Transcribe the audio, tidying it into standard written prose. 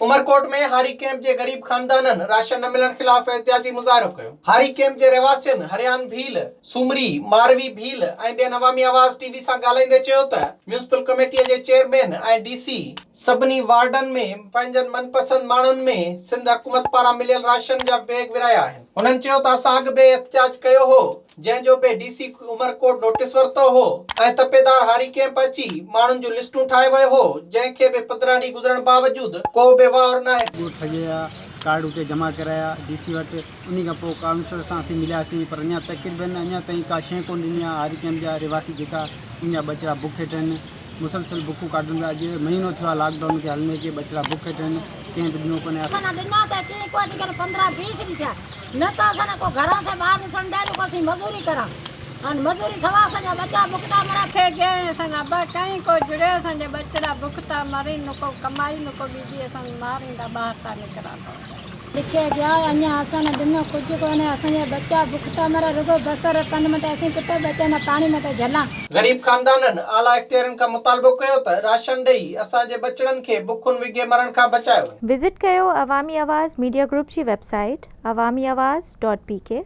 उमरकोट में हारी कैंप जे गरीब खानदानन राशन न मिलण खिलाफ एहतिजाजी मुज़ाहिरो कयो। हारी कैंप जे रहवासियन हरियान भील, सुमरी, मारवी भील ऐं ॿियनि अवामी आवाज़ टीवी सां ॻाल्हाईंदे चयो त म्यूनिसिपल कमेटीअ जे चेयरमैन ऐं डीसी सभिनी वार्डन में पंहिंजनि मनपसंद माण्हुनि में सिंध हुकूमत पारां मिलियल राशन जा बैग विराया आहिनि। हुननि चयो त असां अॻु बि एहतिजाज कयो हो, जंहिंजो बि डीसी उमरकोट नोटिस वरितो हो ऐं तपेदार हारी कैंप अची माण्हुनि जूं लिस्टूं ठाहे वियो हो, जंहिंखे बि 15 ॾींहं गुज़रण बावजूद को बि वार न आहे। कार्ड उते जमा कराया डीसी वटि, उन खां पोइ काउंसलर सां असीं मिलियासीं, पर अञा तक़रीबन अञा ताईं का शइ कोन ॾिनी आहे। हारी कैंप जा रहवासी जेका उनजा बचिड़ा बुख हेठि आहिनि, मुसलसल बुखूं काढनि था। अॼु महीनो थियो आहे लॉकडाउन खे हलने खे, बचिड़ा बुख हेठि आहिनि, कंहिं बि ॾिनो कोन्हे। 15-20 ॾींहं थिया न त असां को घरां से ॿाहिरि निकिरण ॾिया को असीं मज़ूरी करा और मज़ूरी सवा असांजा बच्चा बुख था मरनि। खे गए असांजा ॿ कहीं को जुड़े असांजे बचिड़ा बुख था मरीन, न को कमाई न को बीजी असां मारींदा ॿाहिरि था निकिरनि। लिखे गया अञा असां न ॾिनो कुझु कोन्हे, असांजा बच्चा बुख था मरनि, रुगो बसर पन में असीं किथे बचे न पानी में झला। गरीब खानदानन आला इख्तियारनि खां मुतालबो कयो त राशन ॾेई असांजे बचड़नि खे बुखुनि विघे मरण खां बचायो। विजिट कयो अवामी आवाज़ मीडिया ग्रुप जी वेबसाइट awamiawaz.pk